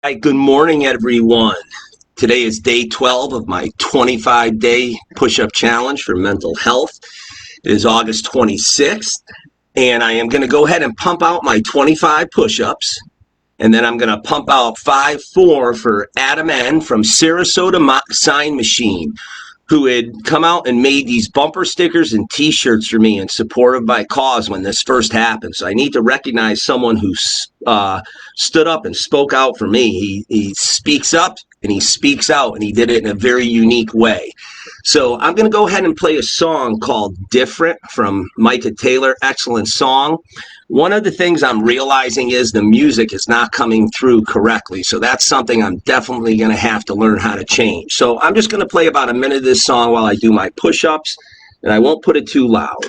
Hi, good morning, everyone. Today is day 12 of my 25-day push-up challenge for mental health. It is August 26th, and I am going to go ahead and pump out my 25 push-ups, and then I'm going to pump out 5-4 for Adam N. from Sarasota Sign Machine, who had come out and made these bumper stickers and t-shirts for me in support of my cause when this first happened. So I need to recognize someone who stood up and spoke out for me. He speaks up and he speaks out, and he did it in a very unique way. So I'm going to go ahead and play a song called Different from Micah Taylor. Excellent song. One of the things I'm realizing is the music is not coming through correctly. So that's something I'm definitely going to have to learn how to change. So I'm just going to play about a minute of this song while I do my push-ups, and I won't put it too loud.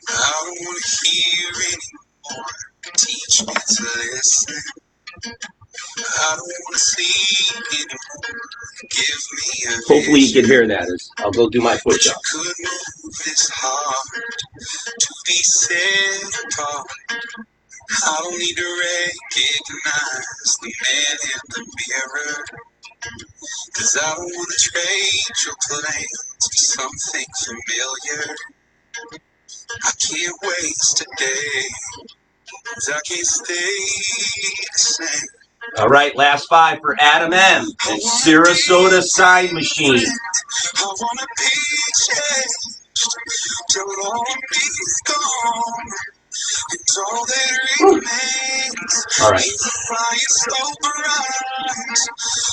I don't want to hear anymore. Teach me to listen. I don't want to see anymore. Give me a hopefully you can hear that as I'll go do my push-ups. Could move this hard to be set apart. I don't need to recognize the man in the mirror, 'cause I don't want to trade your plans for something familiar. I can't waste a day, 'cause I can't stay the same. All right, last 5 for Adam M. and Sarasota Sign Machine. I want to be changed till all is gone. It's all that remains. All right. Is a fire so bright,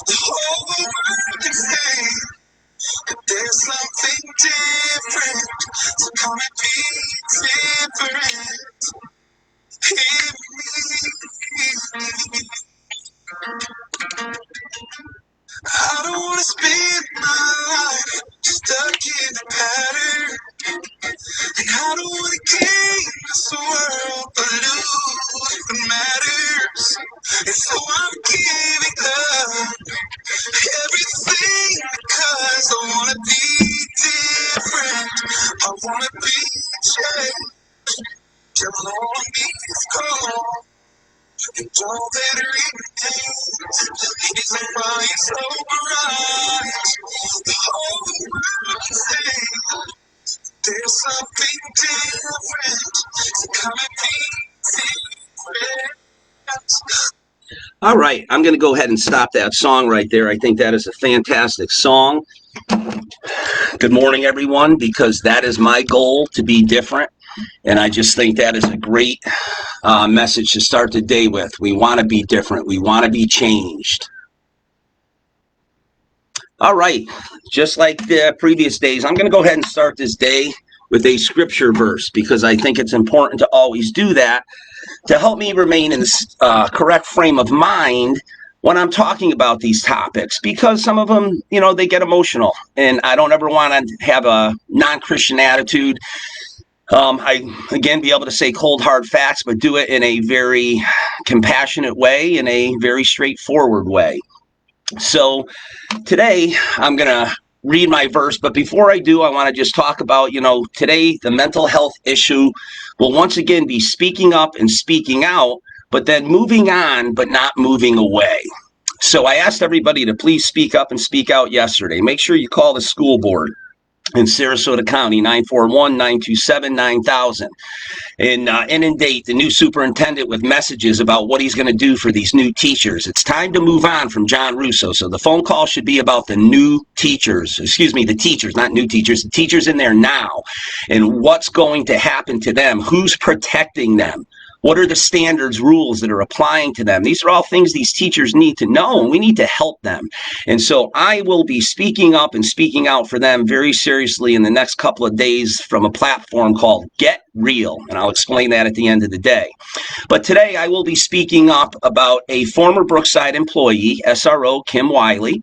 the whole world can say that there's something different. So come and be different. Hear me. I don't want to spend my life stuck in a pattern, and I don't want to gain this world but lose what matters. And so I'm giving up everything because I want to be different. I want to be changed till all of me is gone. And all that remains is a fire so bright, the whole world can say there's something different. So come and be different. All right, I'm going to go ahead and stop that song right there. I think that is a fantastic song. Good morning, everyone, because that is my goal, to be different. And I just think that is a great message to start the day with. We want to be different. We want to be changed. All right, just like the previous days, I'm going to go ahead and start this day with a scripture verse, because I think it's important to always do that to help me remain in the correct frame of mind when I'm talking about these topics, because some of them, they get emotional, and I don't ever want to have a non-Christian attitude. I, again, be able to say cold, hard facts, but do it in a very compassionate way, in a very straightforward way. So today I'm going to read my verse, but before I do, I want to just talk about, today the mental health issue will once again be speaking up and speaking out, but then moving on, but not moving away. So I asked everybody to please speak up and speak out yesterday. Make sure you call the school board in Sarasota County, 941-927-9000, and inundate the new superintendent with messages about what he's going to do for these new teachers. It's time to move on from John Russo. So the phone call should be about the new teachers, the teachers, not new teachers, the teachers in there now, and what's going to happen to them, who's protecting them. What are the standards, rules that are applying to them? These are all things these teachers need to know, and we need to help them. And so I will be speaking up and speaking out for them very seriously in the next couple of days from a platform called Get Real, and I'll explain that at the end of the day. But today I will be speaking up about a former Brookside employee, SRO Kim Wiley.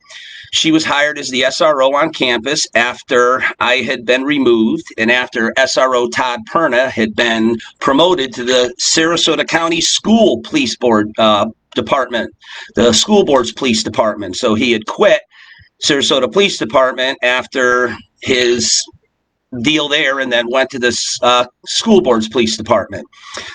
She was hired as the SRO on campus after I had been removed, and after SRO Todd Perna had been promoted to the Sarasota County School Police Board Department, the school board's police department. So he had quit Sarasota Police Department after his deal there and then went to this school board's police department.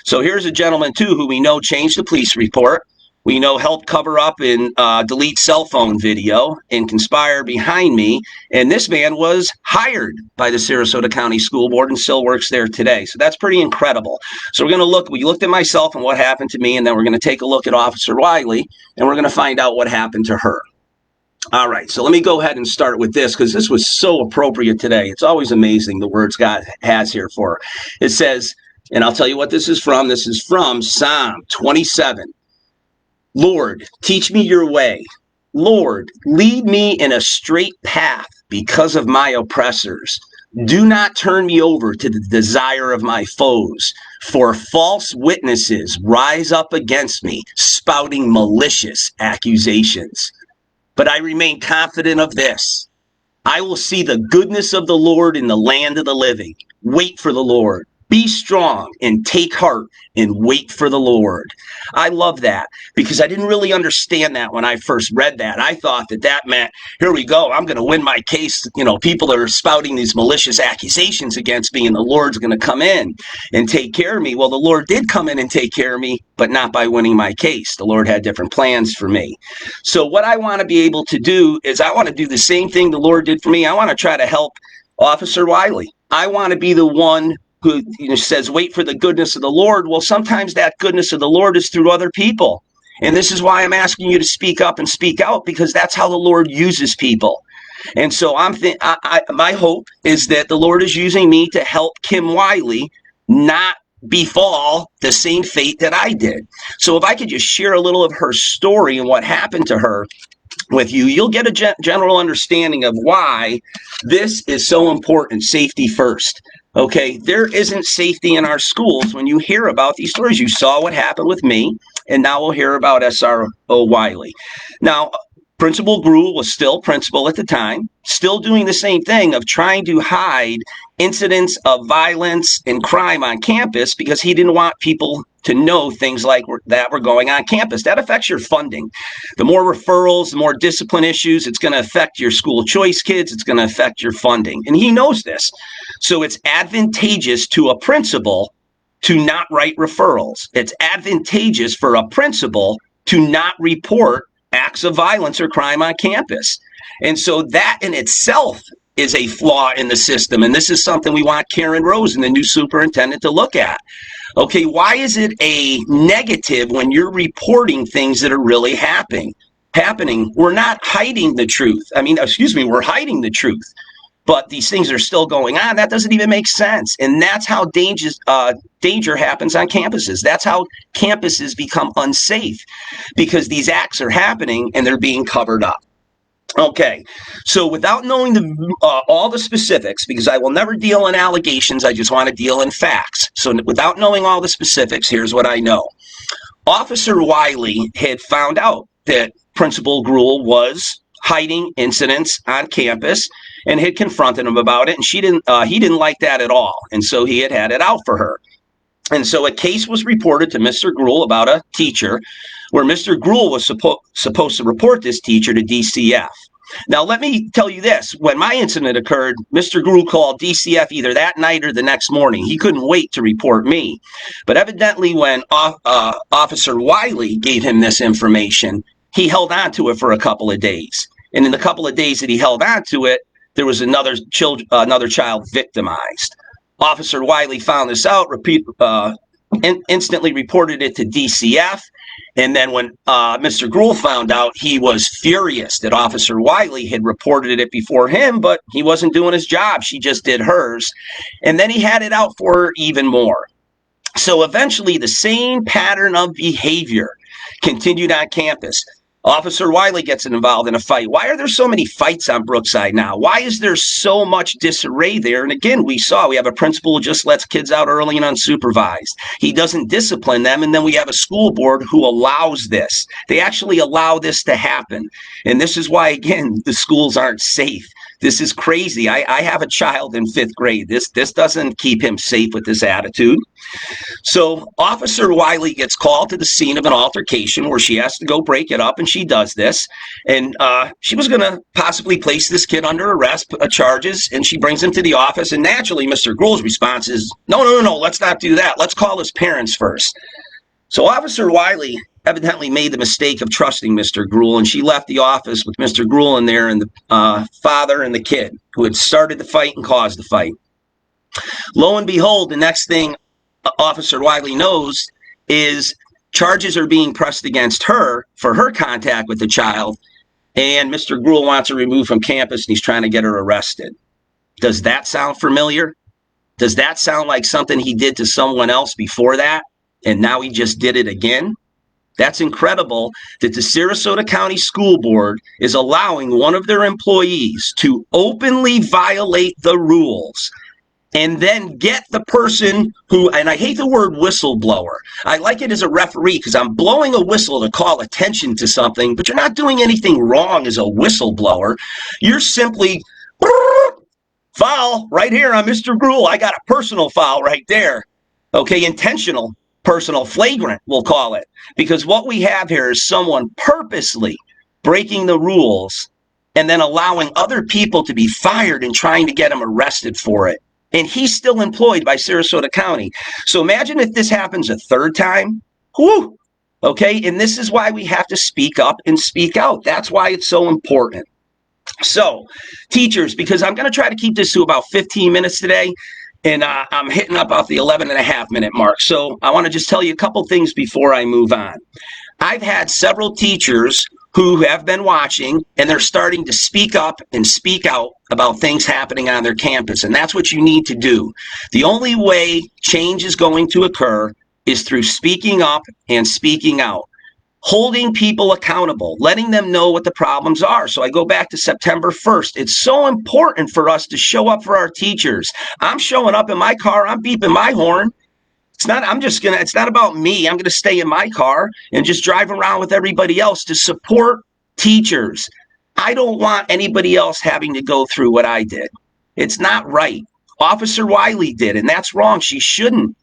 So here's a gentleman, too, who we know changed the police report. We know helped cover up and delete cell phone video and conspire behind me. And this man was hired by the Sarasota County School Board and still works there today. So that's pretty incredible. So we're going to look, we looked at myself and what happened to me, and then we're going to take a look at Officer Wiley, and we're going to find out what happened to her. All right, so let me go ahead and start with this because this was so appropriate today. It's always amazing the words God has here for her. It says, and I'll tell you what this is from. This is from Psalm 27. Lord, teach me your way. Lord, lead me in a straight path because of my oppressors. Do not turn me over to the desire of my foes, for false witnesses rise up against me, spouting malicious accusations. But I remain confident of this. I will see the goodness of the Lord in the land of the living. Wait for the Lord. Be strong and take heart and wait for the Lord. I love that because I didn't really understand that when I first read that. I thought that meant, here we go, I'm going to win my case. You know, people are spouting these malicious accusations against me and the Lord's going to come in and take care of me. Well, the Lord did come in and take care of me, but not by winning my case. The Lord had different plans for me. So what I want to be able to do is I want to do the same thing the Lord did for me. I want to try to help Officer Wiley. I want to be the one who says, wait for the goodness of the Lord. Well, sometimes that goodness of the Lord is through other people. And this is why I'm asking you to speak up and speak out, because that's how the Lord uses people. And so my hope is that the Lord is using me to help Kim Wiley not befall the same fate that I did. So if I could just share a little of her story and what happened to her with you, you'll get a general understanding of why this is so important. Safety first. Okay, there isn't safety in our schools when you hear about these stories. You saw what happened with me, and now we'll hear about SRO Wiley. Now, Principal Gruhl was still principal at the time, still doing the same thing of trying to hide incidents of violence and crime on campus because he didn't want people to know things like that were going on campus. That affects your funding. The more referrals, the more discipline issues, it's going to affect your school choice kids. It's going to affect your funding. And he knows this. So it's advantageous to a principal to not write referrals. It's advantageous for a principal to not report acts of violence or crime on campus. And so that in itself is a flaw in the system. And this is something we want Karen Rosen, the new superintendent, to look at. Okay, why is it a negative when you're reporting things that are really happening? We're not hiding the truth. We're hiding the truth. But these things are still going on. That doesn't even make sense. And that's how danger happens on campuses. That's how campuses become unsafe, because these acts are happening and they're being covered up. Okay, so without knowing all the specifics, because I will never deal in allegations, I just want to deal in facts. So without knowing all the specifics, here's what I know. Officer Wiley had found out that Principal Gruhl was hiding incidents on campus and had confronted him about it, and he didn't like that at all, and so he had it out for her. And so a case was reported to Mr. Gruhl about a teacher, where Mr. Gruhl was supposed to report this teacher to DCF. Now, let me tell you this. When my incident occurred, Mr. Gruhl called DCF either that night or the next morning. He couldn't wait to report me. But evidently, when Officer Wiley gave him this information, he held on to it for a couple of days. And in the couple of days that he held on to it, there was another child victimized. Officer Wiley found this out, instantly reported it to DCF. And then when Mr. Gruhl found out, he was furious that Officer Wiley had reported it before him, but he wasn't doing his job. She just did hers. And then he had it out for her even more. So eventually the same pattern of behavior continued on campus. Officer Wiley gets involved in a fight. Why are there so many fights on Brookside now? Why is there so much disarray there? And again, we have a principal who just lets kids out early and unsupervised. He doesn't discipline them. And then we have a school board who allows this. They actually allow this to happen. And this is why, again, the schools aren't safe. This is crazy. I have a child in 5th grade. This doesn't keep him safe with this attitude. So Officer Wiley gets called to the scene of an altercation where she has to go break it up, and she does this. And she was going to possibly place this kid under arrest charges, and she brings him to the office. And naturally, Mr. Gruhl's response is, no, let's not do that. Let's call his parents first. So Officer Wiley evidently made the mistake of trusting Mr. Gruhl, and she left the office with Mr. Gruhl in there and the father and the kid who had started the fight and caused the fight. Lo and behold, the next thing Officer Wiley knows is charges are being pressed against her for her contact with the child, and Mr. Gruhl wants her removed from campus, and he's trying to get her arrested. Does that sound familiar? Does that sound like something he did to someone else before that, and now he just did it again? That's incredible that the Sarasota County School Board is allowing one of their employees to openly violate the rules and then get the person who, and I hate the word whistleblower. I like it as a referee because I'm blowing a whistle to call attention to something, but you're not doing anything wrong as a whistleblower. You're simply, foul right here on Mr. Gruhl. I got a personal foul right there. Okay, intentional. Personal flagrant, we'll call it, because what we have here is someone purposely breaking the rules and then allowing other people to be fired and trying to get him arrested for it. And he's still employed by Sarasota County. So imagine if this happens a third time. Whew. Okay, and this is why we have to speak up and speak out. That's why it's so important. So, teachers, because I'm going to try to keep this to about 15 minutes today, and I'm hitting up off the 11.5-minute mark. So I want to just tell you a couple things before I move on. I've had several teachers who have been watching, and they're starting to speak up and speak out about things happening on their campus. And that's what you need to do. The only way change is going to occur is through speaking up and speaking out. Holding people accountable, letting them know what the problems are. So I go back to September 1st. It's so important for us to show up for our teachers. I'm showing up in my car. I'm beeping my horn. It's not about me. I'm going to stay in my car and just drive around with everybody else to support teachers. I don't want anybody else having to go through what I did. It's not right. Officer Wiley did, and that's wrong. She shouldn't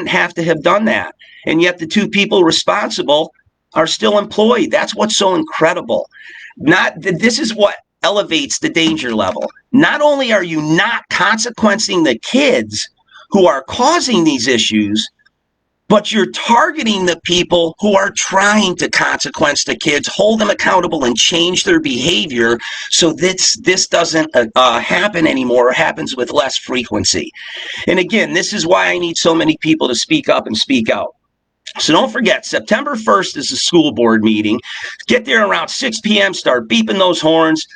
have to have done that. And yet the two people responsible are still employed. That's what's so incredible. This is what elevates the danger level. Not only are you not consequencing the kids who are causing these issues, but you're targeting the people who are trying to consequence the kids, hold them accountable, and change their behavior so this doesn't happen anymore, or happens with less frequency. And again, this is why I need so many people to speak up and speak out. So don't forget, September 1st is the school board meeting. Get there around 6 p.m., start beeping those horns.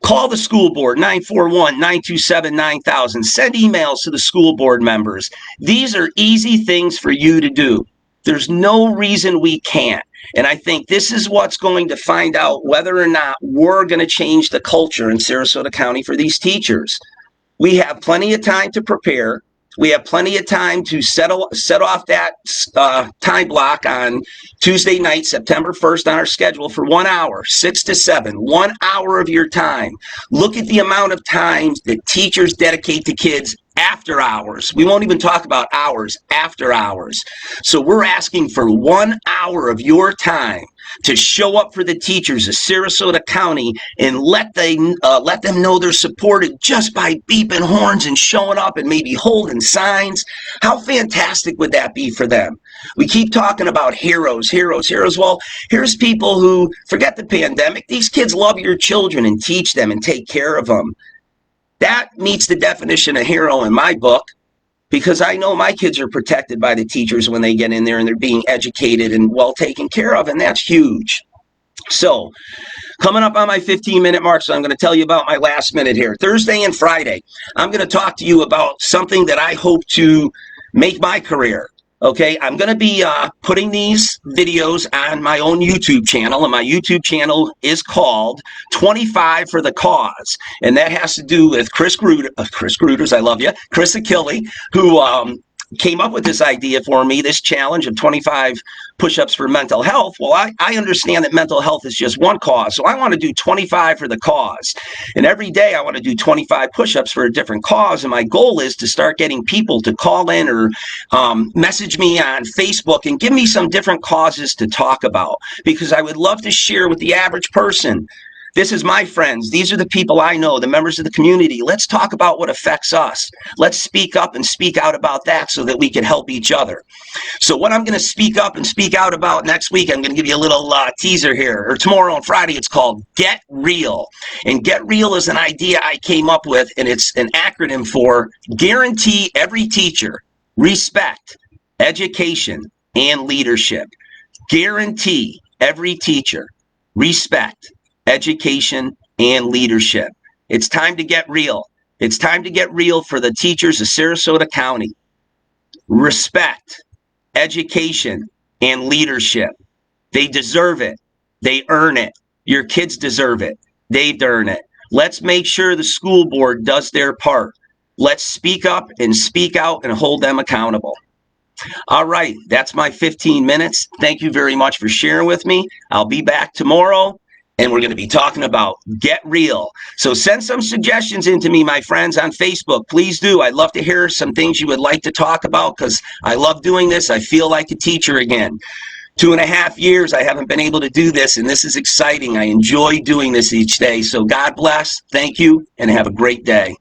Call the school board, 941-927-9000. Send emails to the school board members. These are easy things for you to do. There's no reason we can't. And I think this is what's going to find out whether or not we're going to change the culture in Sarasota County for these teachers. We have plenty of time to prepare. We have plenty of time to set off that time block on Tuesday night, September 1st on our schedule for 1 hour, 6 to 7, 1 hour of your time. Look at the amount of time that teachers dedicate to kids after hours. We won't even talk about hours, after hours. So we're asking for 1 hour of your time to show up for the teachers of Sarasota County and let them know they're supported just by beeping horns and showing up and maybe holding signs. How fantastic would that be for them? We keep talking about heroes. Well, here's people who forget the pandemic. These kids love your children and teach them and take care of them. That meets the definition of hero in my book, because I know my kids are protected by the teachers when they get in there and they're being educated and well taken care of, and that's huge. So, coming up on my 15-minute mark, so I'm going to tell you about my last minute here. Thursday and Friday, I'm going to talk to you about something that I hope to make my career. Okay, I'm going to be putting these videos on my own YouTube channel, and my YouTube channel is called 25 for the Cause, and that has to do with Chris Gruters, I love you, Chris Achille, who came up with this idea for me, this challenge of 25 push-ups for mental health. Well, I understand that mental health is just one cause, so I want to do 25 for the cause. And every day I want to do 25 push-ups for a different cause, and my goal is to start getting people to call in or message me on Facebook and give me some different causes to talk about, because I would love to share with the average person. This is my friends. These are the people I know, the members of the community. Let's talk about what affects us. Let's speak up and speak out about that so that we can help each other. So what I'm going to speak up and speak out about next week, I'm going to give you a little teaser here, or tomorrow on Friday, it's called Get Real. And Get Real is an idea I came up with, and it's an acronym for guarantee every teacher respect, education, and leadership. Guarantee every teacher respect, education, and leadership. It's time to get real. It's time to get real for the teachers of Sarasota County. Respect, education, and leadership. They deserve it. They earn it. Your kids deserve it. They've earned it. Let's make sure the school board does their part. Let's speak up and speak out and hold them accountable. All right, that's my 15 minutes. Thank you very much for sharing with me. I'll be back tomorrow, and we're going to be talking about Get Real. So send some suggestions in to me, my friends, on Facebook. Please do. I'd love to hear some things you would like to talk about, because I love doing this. I feel like a teacher again. 2.5 years I haven't been able to do this, and this is exciting. I enjoy doing this each day. So God bless. Thank you, and have a great day.